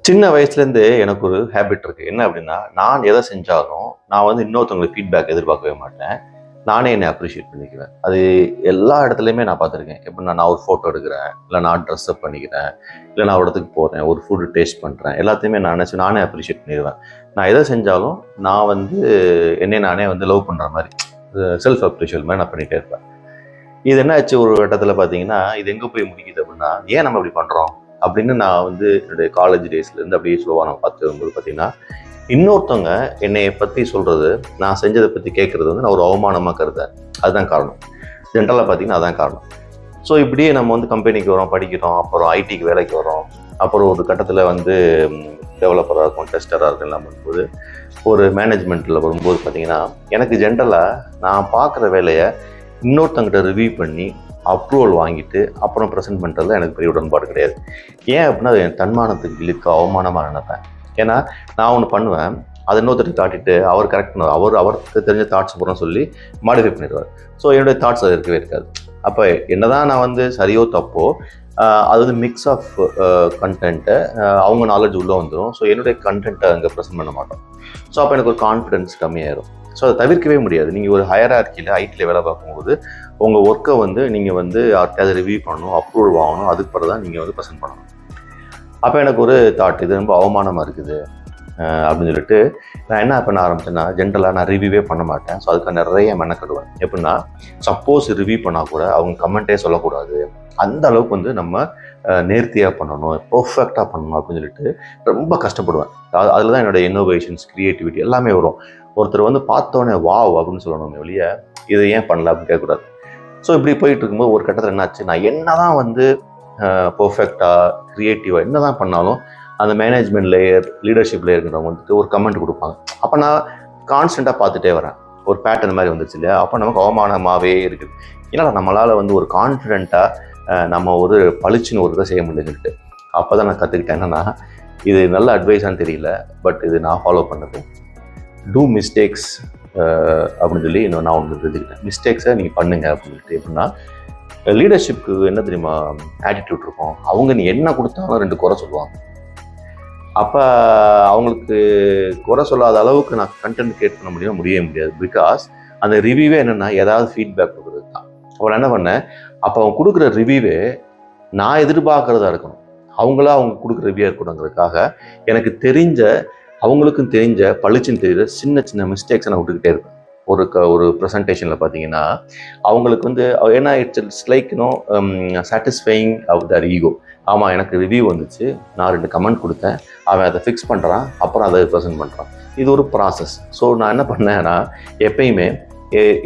சின்ன வயசுலேருந்து எனக்கு ஒரு ஹேபிட் இருக்குது. என்ன அப்படின்னா, நான் எதை செஞ்சாலும் நான் வந்து இன்னொருத்தவங்களுக்கு ஃபீட்பேக் எதிர்பார்க்கவே மாட்டேன். நானே என்னை அப்ரிஷியேட் பண்ணிக்குவேன். அது எல்லா இடத்துலையுமே நான் பார்த்துருக்கேன். எப்படின்னா, நான் ஒரு ஃபோட்டோ எடுக்கிறேன், இல்லை நான் ட்ரெஸ் அப் பண்ணிக்கிறேன், இல்லை நான் ஒரு இடத்துக்கு போகிறேன், ஒரு ஃபுட்டு டேஸ்ட் பண்ணுறேன், எல்லாத்தையுமே நான் நினச்சி நானே அப்ரிஷியேட் பண்ணிடுவேன். நான் எதை செஞ்சாலும் நான் வந்து என்னை நானே வந்து லவ் பண்ணுற மாதிரி, செல்ஃப் அப்ரிஷியேட் மாதிரி நான் பண்ணிகிட்டே இருப்பேன். இது என்ன ஆச்சு ஒரு கட்டத்தில் பார்த்தீங்கன்னா, இது எங்கே போய் முடிக்குது அப்படின்னா, ஏன் நம்ம இப்படி பண்ணுறோம் அப்படின்னு நான் வந்து என்னுடைய காலேஜ் டேஸ்லேருந்து அப்படியே ஸ்லோவாக நான் பார்த்து வரும்போது பார்த்தீங்கன்னா, இன்னொருத்தவங்க என்னை பற்றி சொல்கிறது, நான் செஞ்சதை பற்றி கேட்குறது வந்து நான் ஒரு அவமானமாக கருதேன். அதுதான் காரணம். ஜென்ரலாக பார்த்தீங்கன்னா அதுதான் காரணம். ஸோ இப்படியே நம்ம வந்து கம்பெனிக்கு வரோம், படிக்கிறோம், அப்புறம் ஐடிக்கு வேலைக்கு வரோம், அப்புறம் ஒரு கட்டத்தில் வந்து டெவலப்பராக இருக்கும், டெஸ்டராக இருக்கும் எல்லாம் பண்ணும்போது, ஒரு மேனேஜ்மெண்ட்டில் வரும்போது பார்த்தீங்கன்னா, எனக்கு ஜென்ரலாக நான் பார்க்குற வேலையை இன்னொருத்தங்கிட்ட ரிவ்யூ பண்ணி அப்ரூவல் வாங்கிட்டு அப்புறம் ப்ரெசென்ட் பண்ணுறதுல எனக்கு பெரிய உடன்பாடு கிடையாது. ஏன் அப்படின்னா அது என் தன்மானத்துக்கு இழுக்க அவமானமாக நினைப்பேன். ஏன்னா நான் ஒன்று பண்ணுவேன், அதை இன்னொருத்தருக்கு காட்டிட்டு அவர் கரெக்ட் பண்ணுவார், அவருக்கு தெரிஞ்ச தாட்ஸ் போகிறோன்னு சொல்லி மாடிஃபை பண்ணிடுவார். ஸோ என்னுடைய தாட்ஸ் அது இருக்கவே இருக்காது. அப்போ என்னதான் நான் வந்து சரியோ தப்போ, அது வந்து மிக்ஸ் ஆஃப் கண்டென்ட்டை அவங்க நாலேஜ் உள்ளே வந்துடும். ஸோ என்னுடைய கண்டென்ட்டை அங்கே ப்ரெசென்ட் பண்ண மாட்டோம். ஸோ அப்போ எனக்கு ஒரு கான்ஃபிடென்ஸ் கம்மியாயிடும். ஸோ அதை தவிர்க்கவே முடியாது. நீங்கள் ஒரு ஹையரார்க்கியில் ஐடியில் வேலை பார்க்கும்போது உங்கள் ஒர்க்கை வந்து நீங்கள் வந்து யார்கிட்டயாவது ரிவ்யூ பண்ணணும், அப்ரூவல் வாங்கணும், அதுக்கு பிறகு தான் நீங்கள் வந்து ப்ரெசென்ட் பண்ணணும். அப்போ எனக்கு ஒரு தாட், இது ரொம்ப அவமானமாக இருக்குது அப்படின்னு சொல்லிட்டு நான் என்ன பண்ண ஆரம்பிச்சேன்னா, ஜென்ரலாக நான் ரிவ்யூவே பண்ண மாட்டேன். ஸோ அதுக்கு நிறைய மெனக்கடுவேன். எப்படின்னா, சப்போஸ் ரிவ்யூ பண்ணால் கூட அவங்க கமெண்ட்டே சொல்லக்கூடாது, அந்த அளவுக்கு வந்து நம்ம நேர்த்தியாக பண்ணணும், பர்ஃபெக்டாக பண்ணணும் அப்படின்னு சொல்லிட்டு ரொம்ப கஷ்டப்படுவேன். அதில் தான் என்னோடய இன்னோவேஷன்ஸ், க்ரியேட்டிவிட்டி எல்லாமே வரும். ஒருத்தர் வந்து பார்த்தோன்னே வாவ் அப்படின்னு சொல்லணுமே வெளியே, இதை ஏன் பண்ணல அப்படின்னு கேட்கக்கூடாது. ஸோ இப்படி போயிட்டு இருக்கும்போது ஒரு கட்டத்தில் என்னாச்சு, நான் என்ன தான் வந்து பர்ஃபெக்டாக க்ரியேட்டிவாக என்ன தான் பண்ணாலும் அந்த மேனேஜ்மெண்ட் லேயர், லீடர்ஷிப் லேயருங்கிறவங்க வந்துட்டு ஒரு கமெண்ட் கொடுப்பாங்க. அப்போ நான் கான்ஸ்டண்ட்டாக பார்த்துட்டே வரேன். ஒரு பேட்டர்ன் மாதிரி வந்துச்சு இல்லையா, அப்போ நமக்கு அவமானமாகவே இருக்குது. ஏன்னா நம்மளால் வந்து ஒரு கான்ஃபிடென்ட்டாக நம்ம ஒரு பளிச்சுன்னு ஒரு இதை செய்ய முடியுதுன்ட்டு. அப்போ தான் நான் கற்றுக்கிட்டேன். என்னன்னா, இது நல்ல அட்வைஸான்னு தெரியல, பட் இது நான் ஃபாலோ பண்ணது. டூ மிஸ்டேக்ஸ் அப்படின்னு சொல்லி இன்னும் நான் ஒன்று தெரிஞ்சுக்கிட்டேன். மிஸ்டேக்ஸை நீங்கள் பண்ணுங்கள் அப்படின்னு சொல்லிட்டு. எப்படின்னா, லீடர்ஷிப்க்கு என்ன தெரியுமா ஆட்டிடியூட் இருக்கும், அவங்க நீ என்ன கொடுத்தாலும் 2 குறை சொல்லுவாங்க. அப்போ அவங்களுக்கு குறை சொல்லாத அளவுக்கு நான் கண்டென்ட் கிரியேட் பண்ண முடியவே முடியாது. பிகாஸ் அந்த ரிவ்யூவே என்னென்னா ஏதாவது ஃபீட்பேக் கொடுக்குறது தான். அப்போ நான் என்ன பண்ணேன், அப்போ அவங்க கொடுக்குற ரிவ்யூவே நான் எதிர்பார்க்குறதா இருக்கணும். அவங்க கொடுக்குற ரிவ்யூ இருக்கணுங்கிறதுக்காக எனக்கு தெரிஞ்ச, அவங்களுக்கும் தெரிஞ்ச பளிச்சுன்னு தெரியுற சின்ன சின்ன மிஸ்டேக்ஸை நான் விட்டுக்கிட்டே இருப்பேன். ஒரு ப்ரெசன்டேஷனில் பார்த்தீங்கன்னா, அவங்களுக்கு வந்து ஏன்னா it's like satisfying of their ego. ஆமாம், எனக்கு ரிவ்யூ வந்துச்சு, நான் 2 கமெண்ட் கொடுத்தேன், அவன் அதை ஃபிக்ஸ் பண்ணுறான், அப்புறம் அதை ப்ரெசென்ட் பண்ணுறான். இது ஒரு ப்ராசஸ். ஸோ நான் என்ன பண்ணேன்னா, எப்பயுமே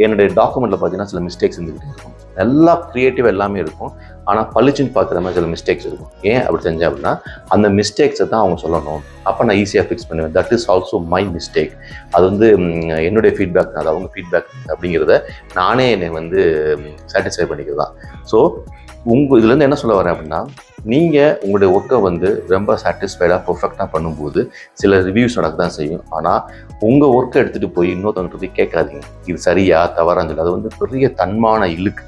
என்னுடைய டாக்குமெண்ட்டில் பார்த்தீங்கன்னா சில மிஸ்டேக்ஸ் இருந்துக்கிட்டே இருக்கும். நல்லா க்ரியேட்டிவ் எல்லாமே இருக்கும், ஆனால் பளிச்சுன்னு பார்க்குற மாதிரி சில மிஸ்டேக்ஸ் இருக்கும். ஏன் அப்படி செஞ்சேன் அப்படின்னா, அந்த மிஸ்டேக்ஸை தான் அவங்க சொல்லணும், அப்போ நான் ஈஸியாக ஃபிக்ஸ் பண்ணுவேன். That is also my mistake. அது வந்து என்னுடைய ஃபீட்பேக், அது அவங்க ஃபீட்பேக் அப்படிங்கிறத நானே என்னை வந்து சாட்டிஸ்ஃபை பண்ணிக்கிறது தான். ஸோ இதுலேருந்து என்ன சொல்ல வரேன் அப்படின்னா, நீங்கள் உங்களுடைய ஒர்க்கை வந்து ரொம்ப சாட்டிஸ்ஃபைடாக பர்ஃபெக்டாக பண்ணும்போது சில ரிவ்யூஸ் நடக்க தான் செய்யும். ஆனால் உங்கள் ஒர்க்கை எடுத்துகிட்டு போய் இன்னொருத்தவங்க போய் கேட்காதீங்க, இது சரியா தவறான்னு சொல்லி. அது வந்து பெரிய தன்மான இழுக்கு.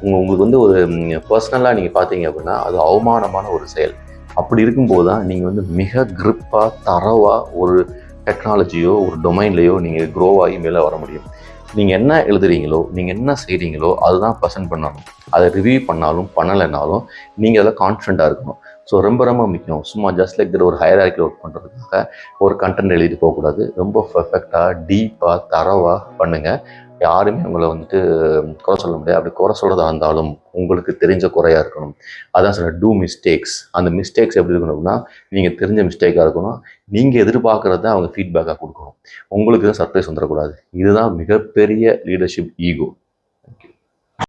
உங்களுக்கு வந்து ஒரு பர்சனலாக நீங்கள் பார்த்தீங்க அப்படின்னா அது அவமானமான ஒரு செயல். அப்படி இருக்கும்போது தான் நீங்கள் வந்து மிக கிரிப்பாக, தரவாக ஒரு டெக்னாலஜியோ ஒரு டொமைன்லையோ நீங்கள் க்ரோ ஆகி மேலே வர முடியும். நீங்கள் என்ன எழுதுறீங்களோ, நீங்கள் என்ன செய்கிறீங்களோ அதுதான் ப்ரெசென்ட் பண்ணணும். அதை ரிவ்யூ பண்ணாலும் பண்ணலைனாலும் நீங்கள் அதில் கான்ஃபிடென்ட்டாக இருக்கணும். ஸோ ரொம்ப ரொம்ப முக்கியம். சும்மா ஜஸ்ட் லைக் ஒரு ஹையரார்க்கியில் ஒர்க் பண்ணுறதுக்காக ஒரு கண்டென்ட் எழுதிட்டு போகக்கூடாது. ரொம்ப பர்ஃபெக்டாக, டீப்பாக, தரவாக பண்ணுங்கள். யாருமே உங்களை வந்துட்டு குறை சொல்ல முடியாது. அப்படி குறை சொல்கிறதா இருந்தாலும் உங்களுக்கு தெரிஞ்ச குறையாக இருக்கணும். அதான் சொல்ல டூ மிஸ்டேக்ஸ். அந்த மிஸ்டேக்ஸ் எப்படி இருக்கணும் அப்படின்னா, நீங்கள் தெரிஞ்ச மிஸ்டேக்காக இருக்கணும். நீங்கள் எதிர்பார்க்குறத அவங்க ஃபீட்பேக்காக கொடுக்கணும். உங்களுக்கு தான் சர்ப்ரைஸ் வந்துடக்கூடாது. இதுதான் மிகப்பெரிய லீடர்ஷிப் ஈகோ.